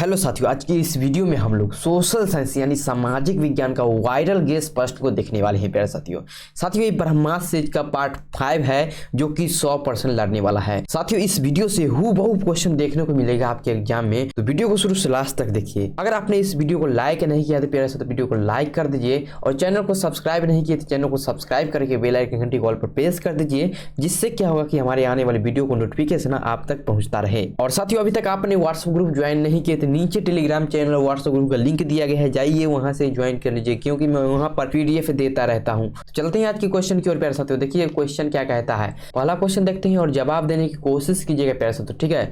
Hello साथियों, आज की इस वीडियो में हम लोग सोशल साइंस यानी सामाजिक विज्ञान का वायरल गेस प्रश्न को देखने वाले हैं। प्यारे साथियों ये ब्रह्मास्त्र सीरीज का पार्ट 5 है जो कि 100% लड़ने वाला है। साथियों इस वीडियो से हूबहू क्वेश्चन देखने को मिलेगा आपके एग्जाम में, तो वीडियो को शुरू से लास्ट तक देखिए। अगर आपने इस वीडियो को लाइक नहीं किया तो प्यारे साथियों वीडियो को लाइक कर दीजिए, और चैनल को सब्सक्राइब नहीं किया तो चैनल को सब्सक्राइब करके बेल आइकन घंटी कॉल पर प्रेस कर दीजिए, जिससे क्या होगा कि हमारे आने वाले वीडियो को नोटिफिकेशन आप तक पहुंचता रहे। और साथियों अभी तक आपने व्हाट्सएप ग्रुप ज्वाइन नहीं किए तो नीचे टेलीग्राम चैनल और व्हाट्सएप ग्रुप का लिंक दिया गया है, जाइए वहां से ज्वाइन कर लीजिए, क्योंकि मैं वहां पर पीडीएफ देता रहता हूं। तो चलते हैं आज की क्वेश्चन की ओर प्यारे साथियों। देखिए क्वेश्चन क्या कहता है, पहला क्वेश्चन देखते हैं और जवाब देने की कोशिश कीजिएगा प्यारे साथियों, ठीक है।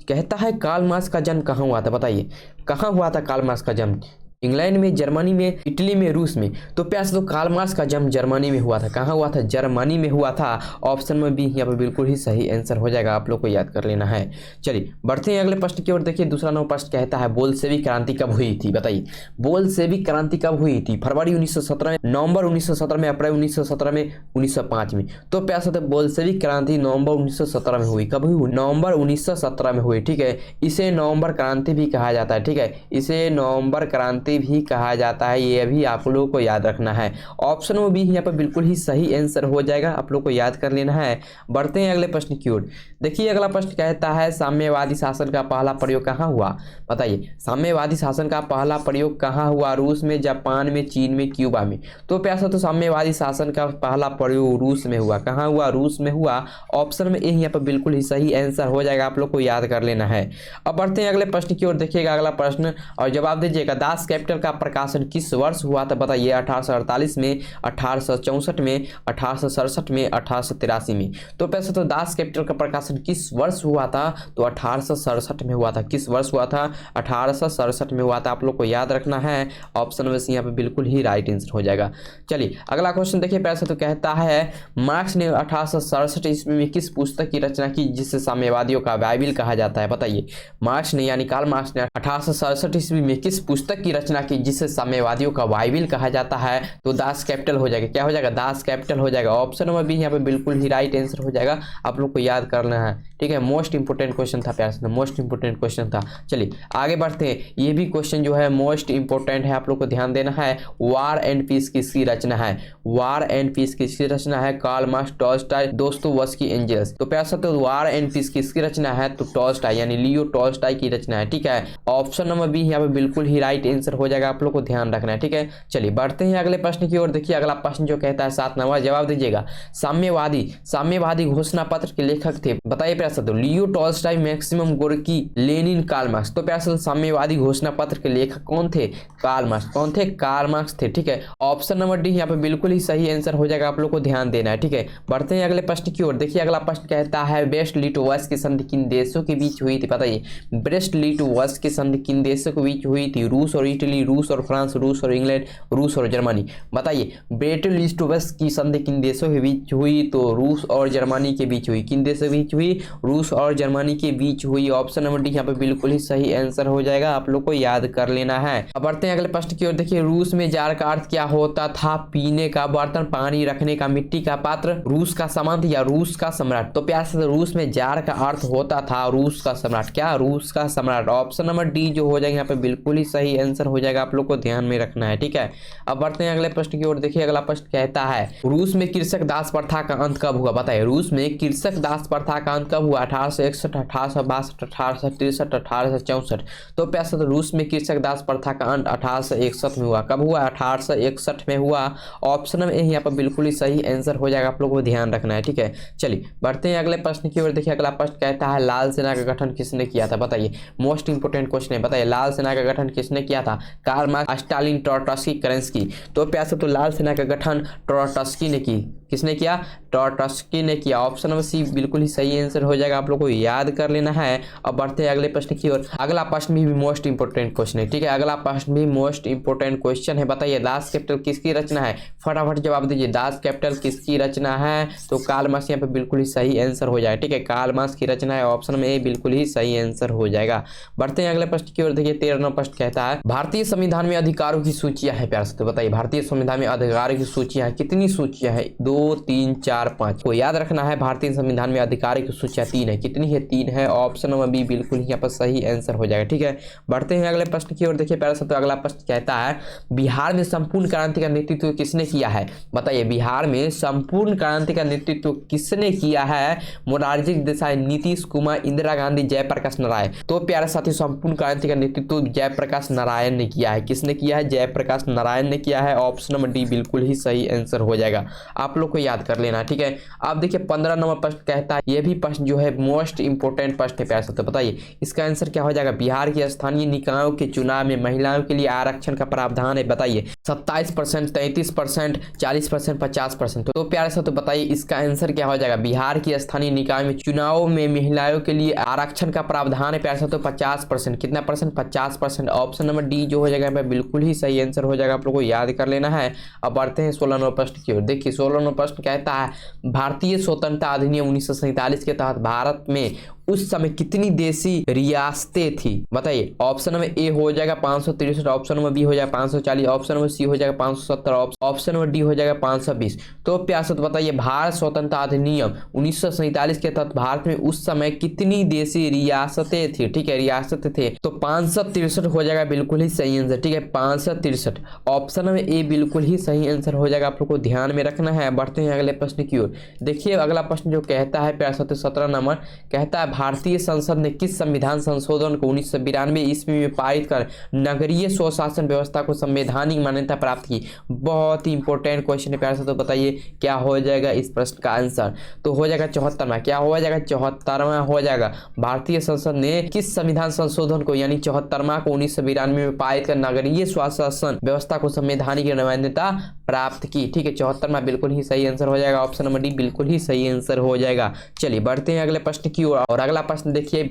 कहता है कार्ल मार्क्स का जन्म कहाँ हुआ था, बताइए कहाँ हुआ था कार्ल मार्क्स का जन्म? इंग्लैंड में, जर्मनी में, इटली में, रूस में। तो प्यारे साथियों कार्ल मार्क्स का जन्म जर्मनी में हुआ था। कहाँ हुआ था? जर्मनी में हुआ था। ऑप्शन में बी यहाँ पर बिल्कुल ही सही आंसर हो जाएगा, आप लोग को याद कर लेना है। चलिए बढ़ते हैं अगले प्रश्न की ओर। देखिए दूसरा नंबर प्रश्न कहता है बोल्शेविक क्रांति कब हुई थी, बताइए बोल्शेविक क्रांति कब हुई थी? फरवरी 1917 में, नवंबर 1917 में, अप्रैल 1917 में, 1905 में। तो प्यारे साथियों बोल्शेविक क्रांति नवंबर 1917 में हुई। कब हुई? नवंबर 1917 में हुई, ठीक है। इसे नवंबर क्रांति भी कहा जाता है, ठीक है, इसे नवंबर क्रांति भी कहा जाता है, ये भी आप लोगों को याद रखना है। ऑप्शन में भी यहाँ पर बिल्कुल ही सही आंसर हो जाएगा, आप लोग को याद कर लेना है। बढ़ते हैं अगले प्रश्न की ओर। देखिए अगला प्रश्न कहता है साम्यवादी शासन का पहला प्रयोग कहाँ हुआ, बताइए साम्यवादी शासन का पहला प्रयोग कहाँ हुआ? रूस में, जापान में, चीन में, क्यूबा में। तो प्यासा तो साम्यवादी शासन का पहला प्रयोग रूस में हुआ। कहाँ हुआ? रूस में हुआ। ऑप्शन में यहाँ पर बिल्कुल ही सही आंसर हो जाएगा, आप लोग को याद कर लेना है। अब बढ़ते हैं अगले प्रश्न की ओर। देखिएगा अगला प्रश्न और जवाब दीजिएगा। दास कैपिटल का प्रकाशन किस वर्ष हुआ था, बताइए 1848 में, 1864 में, 1867 में, 1883 में। तो पैसा तो दास कैपिटल का प्रकाशन किस वर्ष हुआ था? तो 1867 में हुआ था। किस वर्ष हुआ था? 1867 में हुआ था, आप लोग को याद रखना है। ऑप्शन में से यहाँ पे बिल्कुल ही राइट आंसर हो जाएगा। चलिए अगला क्वेश्चन देखिए पैसा तो कहता है मार्क्स ने 1867 ईस्वी में किस पुस्तक की रचना की जिसे साम्यवादियों का बाइबिल कहा जाता है? बताइए मार्क्स ने यानी कार्ल मार्क्स ने 1867 ईस्वी में किस पुस्तक की रचना की जिसे साम्यवादियों का बाइबिल कहा जाता है? तो दास कैपिटल हो जाएगा। क्या हो जाएगा? दास कैपिटल हो जाएगा। ऑप्शन नंबर बी यहाँ पे बिल्कुल ही राइट आंसर हो जाएगा, आप लोग को याद करना है, ठीक है। मोस्ट इंपोर्टेंट क्वेश्चन था प्यार से, मोस्ट इंपोर्टेंट क्वेश्चन था। चलिए आगे बढ़ते हैं। ये भी क्वेश्चन जो है मोस्ट इंपोर्टेंट है, आप लोग को ध्यान देना है। वार एंड पीस किसकी रचना है? वार एंड पीस किसकी रचना है? Karl Marx, Tolstoy, Dostoevsky, Engels. तो प्यार से तो वार एंड पीस किसकी रचना है? तो टॉल्स्टॉय यानी लियो टॉल्स्टॉय की रचना है, ठीक है। ऑप्शन नंबर बी यहाँ पे बिल्कुल ही राइट आंसर हो जाएगा, आप लोग को ध्यान रखना है, ठीक है। चलिए बढ़ते हैं अगले प्रश्न की ओर। देखिए अगला प्रश्न जो कहता है 7 नंबर, जवाब दीजिएगा। साम्यवादी घोषणा पत्र के लेखक थे, बताइए प्यारे साथियों। Leo Tolstoy, Maxim Gorky, Lenin, Karl Marx. तो प्यारे साथियों साम्यवादी घोषणा पत्र के लेखक कौन थे? Karl Marx. कौन थे? कार्ल मार्क्स थे, ठीक है। ऑप्शन नंबर डी यहाँ पे बिल्कुल ही सही आंसर हो जाएगा, आप लोग को ध्यान देना है, ठीक है। बढ़ते हैं अगले प्रश्न की ओर। देखिए अगला प्रश्न कहता है ब्रेस्ट लिटो वर्ष की संधि किन देशों के बीच हुई थी, बताइए ब्रेस्ट लिटो वर्ष की संधि किन देशों के बीच हुई थी? रूस और इटली, रूस और फ्रांस, रूस और इंग्लैंड, रूस और जर्मनी। बताइए ब्रेस्ट लिटो वर्ष की संधि किन देशों के बीच हुई? तो रूस और जर्मनी के बीच हुई। किन देशों के बीच हुई? रूस और जर्मनी के बीच हुई। ऑप्शन नंबर डी यहाँ पे बिल्कुल ही सही आंसर हो जाएगा, आप लोग को याद कर लेना है। अब बढ़ते हैं अगले प्रश्न की ओर। देखिए रूस में जार का अर्थ क्या होता था? पीने का बर्तन, पानी रखने का मिट्टी का पात्र, रूस का सामंत या रूस का सम्राट। तो प्यार से रूस में जार का अर्थ होता था रूस का सम्राट। क्या? रूस का सम्राट। ऑप्शन नंबर डी जो हो जाएगा यहाँ पे बिल्कुल ही सही आंसर हो जाएगा, आप लोग को ध्यान में रखना है, ठीक है। अब बढ़ते हैं अगले प्रश्न की ओर। देखिए अगला प्रश्न कहता है रूस में कृषक दास प्रथा का अंत कब हुआ? बताइए रूस में कृषक दास प्रथा का अंत कब हुआ? 1861, 1862, 1863, 1864। तो प्यार से रूस में कृषक दास प्रथा का अंत 1861 में हुआ। कब हुआ? 1861 में हुआ। ऑप्शन में यहाँ पर बिल्कुल ही सही आंसर हो जाएगा, आप लोगों को ध्यान रखना है, ठीक है। चलिए बढ़ते हैं अगले प्रश्न की ओर। देखिए अगला प्रश्न कहता है लाल सेना का गठन किसने किया था? बताइए मोस्ट इंपोर्टेंट क्वेश्चन है, बताइए लाल सेना का गठन किसने किया था? Karl Marx, Stalin, Trotsky, Kerensky. तो प्यार से तो लाल सेना का गठन ट्रॉट्स्की ने की। किसने किया? ट्रॉट्स्की ने किया। ऑप्शन नंबर सी बिल्कुल ही सही आंसर हो जाएगा, आप लोग को याद कर लेना है। अब बढ़ते हैं अगले प्रश्न की ओर। अगला प्रश्न भी मोस्ट इंपोर्टेंट क्वेश्चन है, ठीक है। अगला प्रश्न भी मोस्ट इंपोर्टेंट क्वेश्चन है, बताइए दास कैपिटल किसकी रचना है? फटाफट जवाब दीजिए, दास कैपिटल किसकी रचना है? तो कार्ल मार्क्स यहाँ पे बिल्कुल ही सही आंसर हो जाएगा, ठीक है। कार्ल मार्क्स की रचना है, ऑप्शन में ए बिल्कुल ही सही आंसर हो जाएगा। बढ़ते हैं अगले प्रश्न की ओर। देखिए 13वां प्रश्न कहता है भारत भारतीय संविधान में अधिकारों की सूचियां है प्यार से, तो बताइए भारतीय संविधान में अधिकारों की सूचियां हैं, कितनी सूचियां हैं? 2 3 4 5 को याद रखना है। भारतीय संविधान में अधिकारों की सूचियां 3 है, कितनी है? 3 है। ऑप्शन नंबर बी बिल्कुल यहाँ पर सही आंसर हो जाएगा। ठीक है, बढ़ते हैं अगले प्रश्न की ओर। देखिए प्यार से, तो अगला प्रश्न कहता है बिहार में संपूर्ण क्रांति का नेतृत्व किसने किया है? बताइए बिहार में संपूर्ण क्रांति का नेतृत्व किसने किया है? मोरारजी देसाई, नीतीश कुमार, इंदिरा गांधी, जयप्रकाश नारायण। तो प्यारे साथी संपूर्ण क्रांति का नेतृत्व जयप्रकाश नारायण ने किया है। किसने किया है? जयप्रकाश नारायण ने किया है। ऑप्शन नंबर डी बिल्कुल ही सही आंसर हो जाएगा, आप लोग को याद कर लेना। ठीक है, अब देखिए 15 नंबर प्रश्न कहता है, यह भी प्रश्न जो है मोस्ट इंपोर्टेंट प्रश्न है प्यारे साथी। बताइए इसका आंसर क्या हो जाएगा? बिहार के स्थानीय निकायों के चुनाव में महिलाओं के लिए आरक्षण का प्रावधान है। बताइए 27%, 33%, 40%, 50%। तो प्यारे साथी बताइए इसका आंसर क्या हो जाएगा? बिहार की स्थानीय निकाय में चुनाव में महिलाओं के लिए आरक्षण का प्रावधान है प्यारे साथी 50%। कितना परसेंट? 50%। ऑप्शन नंबर डी जो हो जाएगा बिल्कुल ही सही आंसर हो जाएगा, आप लोगों को याद कर लेना है। अब बढ़ते हैं 16 नंबर प्रश्न की ओर। देखिए 16 नंबर प्रश्न कहता है भारतीय स्वतंत्रता अधिनियम 1947 के तहत भारत में उस समय कितनी देशी रियासतें थी? बताइए ऑप्शन नंबर ए हो जाएगा 563, ऑप्शन नंबर बी हो जाएगा 540, ऑप्शन नंबर सी हो जाएगा 570, ऑप्शन नंबर डी हो जाएगा 520। तो प्यार से बताइए भारत स्वतंत्रता अधिनियम 1947 के तहत भारत में उस समय कितनी देशी रियासतें थी? ठीक है, रियासतें थे तो 563 हो जाएगा बिल्कुल ही सही आंसर। ठीक है, 563 ऑप्शन नंबर ए बिल्कुल ही सही आंसर हो जाएगा, आप लोग को ध्यान में रखना है। बढ़ते हैं अगले प्रश्न की ओर। देखिए अगला प्रश्न जो कहता है प्यार से 17 नंबर कहता है भारतीय संसद ने किस संविधान संशोधन को 1992 ईस्वी में पारित कर नगरीय स्वशासन व्यवस्था को संवैधानिक मान्यता प्राप्त की? बहुत ही इंपॉर्टेंट क्वेश्चन है प्यारे से, तो बताइए क्या हो जाएगा इस प्रश्न का आंसर? तो हो जाएगा 74वां। क्या हो जाएगा? 74वां हो जाएगा। भारतीय संसद ने किस संविधान संशोधन को यानी 74वां को 1992 में पारित कर नगरीय स्वशासन व्यवस्था को संवैधानिक मान्यता प्राप्त की? ठीक है, 74वां बिल्कुल ही सही आंसर हो जाएगा। ऑप्शन नंबर डी बिल्कुल ही सही आंसर हो जाएगा। चलिए बढ़ते हैं अगले प्रश्न की ओर। और अगला प्रश्न देखिए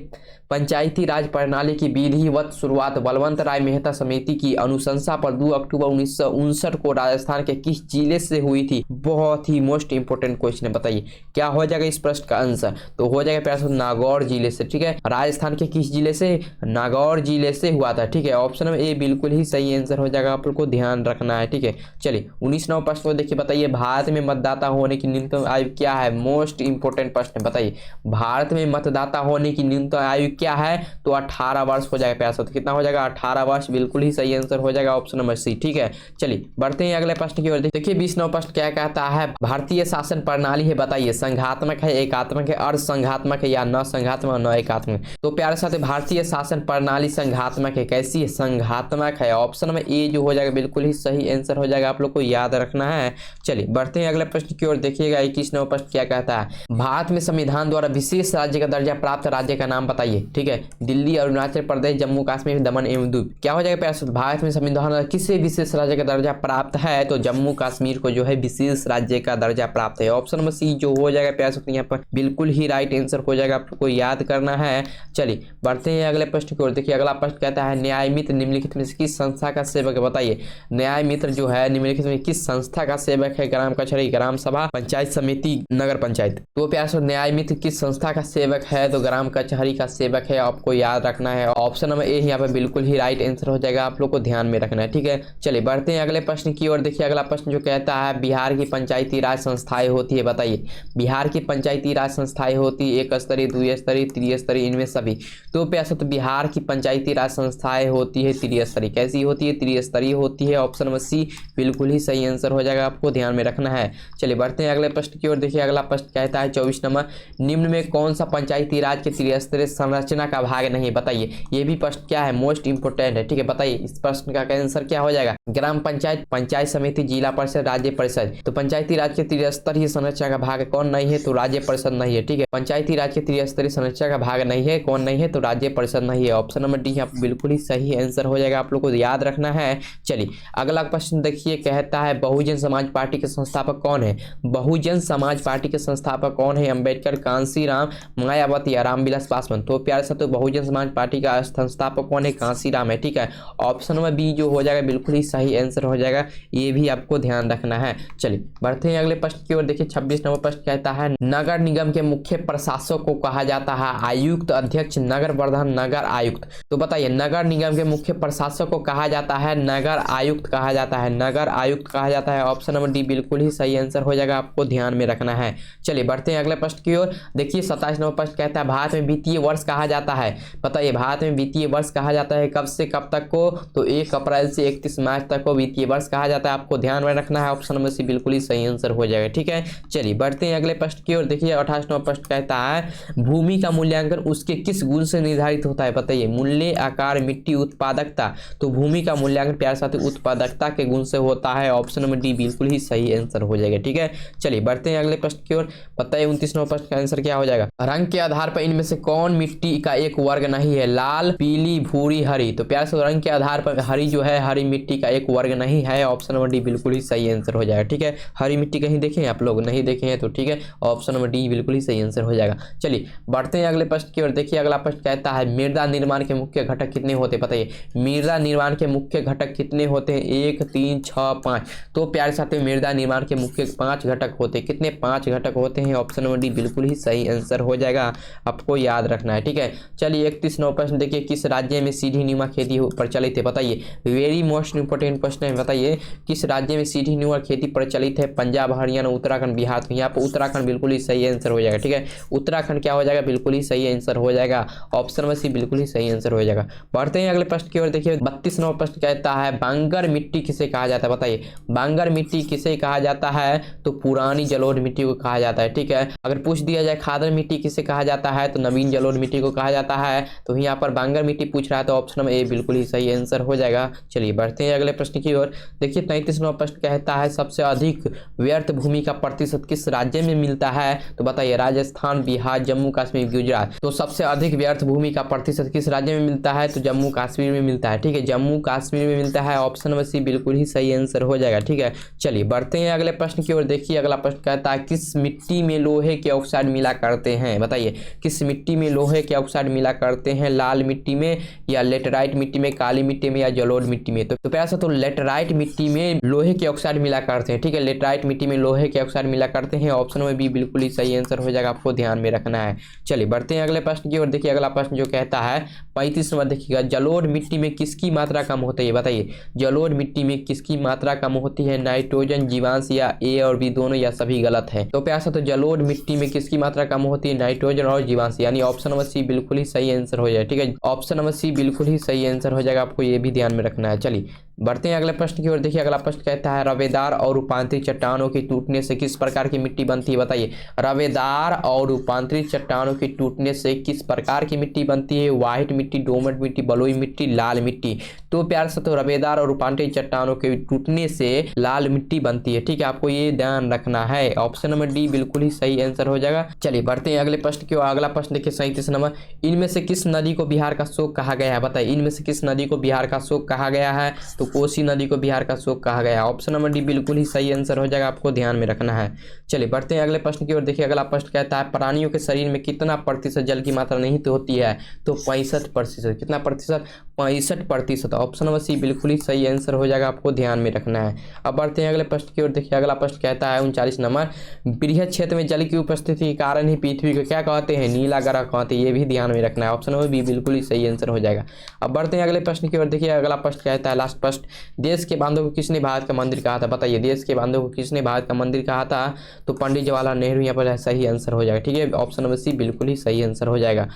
पंचायती राज प्रणाली की विधिवत शुरुआत बलवंत राय मेहता समिति की अनुशंसा पर 2 अक्टूबर 1959 को राजस्थान के किस जिले से हुई थी? बहुत ही मोस्ट इंपोर्टेंट क्वेश्चन है, बताइए क्या हो जाएगा इस प्रश्न का आंसर? तो हो जाएगा प्यारे नागौर जिले से। ठीक है, राजस्थान के किस जिले से? नागौर जिले से हुआ था। ठीक है, ऑप्शन नंबर ए बिल्कुल ही सही आंसर हो जाएगा, आप लोग को ध्यान रखना है। ठीक है, चलिए 19 नंबर प्रश्न को देखिए। बताइए भारत में मतदाता होने की न्यूनतम आयु क्या है? मोस्ट इंपोर्टेंट प्रश्न है, बताइए भारत में मतदाता होने की न्यूनतम आयु क्या है? तो 18 वर्ष हो जाएगा प्यारे साथ। कितना हो जाएगा? 18 वर्ष बिल्कुल ही सही आंसर हो जाएगा, ऑप्शन नंबर सी। ठीक है, चलिए बढ़ते हैं अगले प्रश्न की ओर। देखिए 20 नंबर प्रश्न क्या कहता है भारतीय शासन प्रणाली है बताइए संघात्मक है, एकात्मक है, अर्धसंघात्मक है या न संघात्मक न एकात्मक? तो प्यारे साथ भारतीय शासन प्रणाली संघात्मक है। कैसी है? संघात्मक है। ऑप्शन नंबर ए जो हो जाएगा बिल्कुल ही सही आंसर हो जाएगा, आप लोग को याद रखना है। चलिए बढ़ते हैं अगले प्रश्न की ओर। देखिएगा 21 नंबर प्रश्न क्या कहता है भारत में संविधान द्वारा विशेष राज्य का दर्जा प्राप्त राज्य का नाम बताइए? ठीक है, दिल्ली, अरुणाचल प्रदेश, जम्मू कश्मीर, दमन एवं दीव। क्या हो जाएगा प्यारे? भारत में संविधान किसे विशेष राज्य का दर्जा प्राप्त है? तो जम्मू कश्मीर को जो है विशेष राज्य का दर्जा प्राप्त है। ऑप्शन नंबर सी जो हो जाएगा प्यारे यहाँ पर बिल्कुल ही राइट आंसर हो जाएगा, आपको याद करना है। चलिए बढ़ते हैं अगले प्रश्न की ओर। देखिए अगला प्रश्न कहता है न्याय मित्र निम्नलिखित में से किस संस्था का सेवक है? बताइए न्याय मित्र जो है निम्नलिखित में किस संस्था का सेवक है? ग्राम कचहरी, ग्राम सभा, पंचायत समिति, नगर पंचायत। तो प्यारे न्याय मित्र किस संस्था का सेवक है? तो ग्राम कचहरी का सेवक है, आपको याद रखना है। ऑप्शन नंबर ए यहाँ पे बिल्कुल ही राइट आंसर हो जाएगा, आप लोग को ध्यान में रखना है। ठीक है, चलिए बढ़ते हैं अगले प्रश्न की ओर। देखिए अगला प्रश्न जो कहता है बिहार की पंचायती राज संस्थाएं होती है बताइए बिहार की पंचायती राज संस्थाएं होती है 1 स्तरीय, 2 स्तरीय, 3 स्तरीय, इनमें सभी। तो प्यारे तो बिहार की पंचायती राज संस्थाएं होती है 3 स्तरीय। कैसी होती है? 3 स्तरीय होती है। ऑप्शन नंबर सी बिल्कुल ही सही आंसर हो जाएगा, आपको ध्यान में रखना है। चलिए बढ़ते हैं अगले प्रश्न की ओर। देखिए अगला प्रश्न कहता है 24 नंबर निम्न में कौन सा पंचायती राज के त्रिस्तरीय संरचना का भाग नहीं? बताइए ये भी प्रश्न क्या है? मोस्ट इंपोर्टेंट है। ठीक है, बताइए इस प्रश्न का आंसर क्या हो जाएगा? ग्राम पंचायत, पंचायत समिति, जिला परिषद, राज्य परिषद। तो पंचायती राज के त्रिस्तरीय संरचना का भाग कौन नहीं है? तो राज्य परिषद नहीं है। ठीक है, पंचायती राज के त्रिस्तरीय संरचना का भाग नहीं है, कौन नहीं है? तो राज्य परिषद नहीं है। ऑप्शन नंबर डी यहाँ बिल्कुल ही सही आंसर हो जाएगा, आप लोग को याद रखना है। चलिए अगला प्रश्न देखिए कहता है बहुजन समाज पार्टी के संस्थापक कौन है? बहुजन समाज पार्टी के संस्थापक कौन है? अंबेडकर, कांशीराम, मायावती, मायावती, रामविलास पासवान। तो प्यारे साथियों बहुजन समाज पार्टी का संस्थापक कौन है? कांशीराम है। ठीक है, ऑप्शन नंबर बी जो हो जाएगा बिल्कुल ही सही आंसर हो जाएगा, ये भी आपको ध्यान रखना है। चलिए बढ़ते हैं अगले प्रश्न की ओर। देखिए 26 नंबर प्रश्न कहता है नगर निगम के मुख्य प्रशासक को कहा जाता है आयुक्त, अध्यक्ष, नगर प्रधान, नगर आयुक्त। तो बताइए नगर निगम के मुख्य प्रशासक को कहा जाता है नगर आयुक्त कहा जाता है, नगर आयुक्त कहा जाता है। ऑप्शन नंबर डी बिल्कुल ही सही आंसर हो जाएगा, आपको ध्यान में रखना है। चलिए बढ़ते हैं अगले प्रश्न की ओर। देखिए 27 नंबर प्रश्न कहता है भारत में वित्तीय वर्ष कहा जाता है। बताइए भारत में वित्तीय वर्ष कहा जाता है कब से कब तक को? तो 1 अप्रैल से 31 मार्च तक को वित्तीय वर्ष कहा जाता है, आपको ध्यान में रखना है। ऑप्शन नंबर सी बिल्कुल ही सही आंसर हो जाएगा। ठीक है, चलिए बढ़ते हैं अगले प्रश्न की ओर। देखिए 28 नंबर प्रश्न कहता है भूमि का मूल्यांकन उसके किस गुण से निर्धारित होता है? बताइए मूल्य, आकार, मिट्टी, उत्पादकता। तो भूमि का मूल्यांकन प्यारे साथी उत्पादकता के गुण से होता है। ऑप्शन नंबर डी बिल्कुल ही सही आंसर हो जाएगा। ठीक है, चलिए बढ़ते हैं अगले प्रश्न की ओर। बताइए 29 नंबर प्रश्न का आंसर क्या हो जाएगा? रंग के आधार पर इनमें से कौन मिट्टी का एक वर्ग नहीं है? लाल, पीली, भूरी, हरी। तो प्यारे से रंग के आधार पर हरी जो है हरी मिट्टी का एक वर्ग नहीं है। ऑप्शन नंबर डी बिल्कुल ही सही आंसर हो जाएगा। ठीक है, हरी मिट्टी कहीं देखे हैं आप लोग? नहीं देखे हैं तो ठीक है, ऑप्शन नंबर डी बिल्कुल ही सही आंसर हो जाएगा। चलिए बढ़ते हैं अगले प्रश्न की ओर। देखिए अगला प्रश्न कहता है मृदा निर्माण के मुख्य घटक कितने होते हैं? बताइए मृदा निर्माण के मुख्य घटक कितने होते हैं? 1, 3, 6, 5। तो प्यारे साथियों मृदा निर्माण के मुख्य 5 घटक होते हैं। कितने? 5 घटक होते हैं। ऑप्शन नंबर डी बिल्कुल ही सही आंसर हो जाएगा, आपको याद रखना है। ठीक है, चलिए 31 नंबर प्रश्न देखिए किस राज्य में सीढ़ी नुमा खेती प्रचलित है? बताइए वेरी मोस्ट इंपोर्टेंट क्वेश्चन है। बताइए किस राज्य में सीढ़ी नुमा खेती प्रचलित है? पंजाब, हरियाणा, उत्तराखंड, बिहार। तो यहाँ पर उत्तराखंड बिल्कुल ही सही आंसर हो जाएगा। ठीक है, उत्तराखंड क्या हो जाएगा? बिल्कुल ही सही आंसर हो जाएगा। ऑप्शन नंबर सी बिल्कुल ही सही आंसर हो जाएगा। बढ़ते हैं अगले प्रश्न की ओर। देखिए 32 नंबर प्रश्न कहता है बांगर मिट्टी किसे कहा जाता है? बताइए बांगर मिट्टी किसे कहा जाता है? तो पुरानी जलोढ़ मिट्टी को कहा जाता है। ठीक है, अगर पूछ दिया जाए खादर मिट्टी किसे कहा जाता है? तो नवीन जलोढ़ मिट्टी को कहा जाता है। तो यहाँ पर बांगर मिट्टी पूछ रहा है तो ऑप्शन नंबर ए बिल्कुल ही सही आंसर हो जाएगा। चलिए बढ़ते हैं अगले प्रश्न की ओर। देखिए 33 नंबर प्रश्न कहता है सबसे अधिक व्यर्थ भूमि का प्रतिशत किस राज्य में मिलता है? तो बताइए राजस्थान, बिहार, जम्मू कश्मीर, गुजरात। तो सबसे अधिक व्यर्थ भूमि का प्रतिशत किस राज्य में मिलता है? तो जम्मू कश्मीर में मिलता है। ठीक है, जम्मू कश्मीर में मिलता है। ऑप्शन नंबर सी बिल्कुल ही सही आंसर हो जाएगा। ठीक है, चलिए बढ़ते हैं अगले प्रश्न की ओर। देखिए अगला प्रश्न कहता है किस मिट्टी में लोहे के ऑक्साइड मिला करते हैं? बताइए किस मिट्टी में लोहे के ऑक्साइड मिला करते हैं? लाल मिट्टी में या लेटराइट मिट्टी में, काली मिट्टी में या जलोढ़ मिट्टी में? तो प्यारा सा तो लेटराइट मिट्टी में लोहे के ऑक्साइड मिला करते हैं। ठीक है, लेटराइट मिट्टी में लोहे के ऑक्साइड मिला करते हैं। ऑप्शन में बी बिल्कुल ही सही आंसर हो जाएगा, आपको ध्यान में रखना है। चलिए बढ़ते हैं अगले प्रश्न की ओर। देखिए अगला प्रश्न जो कहता है 35 नंबर देखिएगा जलोढ़ मिट्टी में किसकी मात्रा कम होती है? बताइए जलोढ़ मिट्टी में किसकी मात्रा कम होती है? नाइट्रोजन, जीवांश या ए और बी दोनों या सभी गलत है? तो प्यारा सा तो जलोढ़ मिट्टी में किसकी मात्रा कम होती है? नाइट्रोजन और जीवांश, यानी ऑप्शन नंबर सी बिल्कुल ही सही आंसर हो जाए। ठीक है, ऑप्शन नंबर सी बिल्कुल ही सही आंसर हो जाएगा, आपको ये भी ध्यान में रखना है। चलिए बढ़ते हैं अगले प्रश्न की ओर। देखिए अगला प्रश्न कहता है रवेदार और रूपांतरित चट्टानों के टूटने से किस प्रकार की मिट्टी बनती है? बताइए रवेदार और रूपांतरित चट्टानों के टूटने से किस प्रकार की मिट्टी बनती है? व्हाइट मिट्टी, डोमट मिट्टी, बलुई मिट्टी, लाल मिट्टी। तो प्यार से तो रवेदार और रूपांतरित चट्टानों के टूटने से लाल मिट्टी बनती है। ठीक है, आपको ये ध्यान रखना है। ऑप्शन नंबर डी बिल्कुल ही सही आंसर हो जाएगा। चलिए बढ़ते हैं अगले प्रश्न की ओर। अगला प्रश्न देखिए 37 नंबर इनमें से किस नदी को बिहार का शोक कहा गया है? बताइए इनमें से किस नदी को बिहार का शोक कहा गया है? तो कोसी नदी को बिहार का शोक कहा गया है। ऑप्शन नंबर डी बिल्कुल ही सही आंसर हो जाएगा, आपको ध्यान में रखना है। चलिए बढ़ते हैं अगले प्रश्न की ओर। देखिए अगला प्रश्न कहता है प्राणियों के शरीर में कितना प्रतिशत जल की मात्रा नहीं तो होती है? तो 65%। कितना प्रतिशत? 65%। ऑप्शन नंबर सी बिल्कुल ही सही आंसर हो जाएगा, आपको ध्यान में रखना है। अब बढ़ते हैं अगले प्रश्न की ओर। देखिए अगला प्रश्न कहता है 39 नंबर बृहद क्षेत्र में जल की उपस्थिति के कारण ही पृथ्वी को क्या कहते हैं? नीला ग्रह कहते हैं। ये भी ध्यान में रखना है, ऑप्शन नंबर बी बिल्कुल ही सही आंसर हो जाएगा। अब बढ़ते हैं अगले प्रश्न की ओर। देखिए अगला प्रश्न कहता है लास्ट प्रश्न देश के बांधों को किसने भारत का मंदिर कहा था? बताइए देश के बांधों को किसने भारत का मंदिर कहा था? तो पंडित जवाहरलाल नेहरू यहाँ पर सही आंसर हो जाएगा। ठीक है, ऑप्शन नंबर सी बिल्कुल ही सही आंसर हो जाएगा।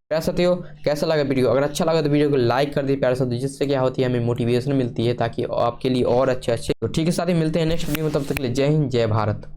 प्यारे साथियों कैसा लगा वीडियो? अगर अच्छा लगा तो वीडियो को लाइक कर दी प्यारे साथियों, जिससे क्या होती है हमें मोटिवेशन मिलती है ताकि आपके लिए और अच्छे तो ठीक है साथी मिलते हैं नेक्स्ट वीडियो में, तब तक के लिए जय हिंद जय भारत।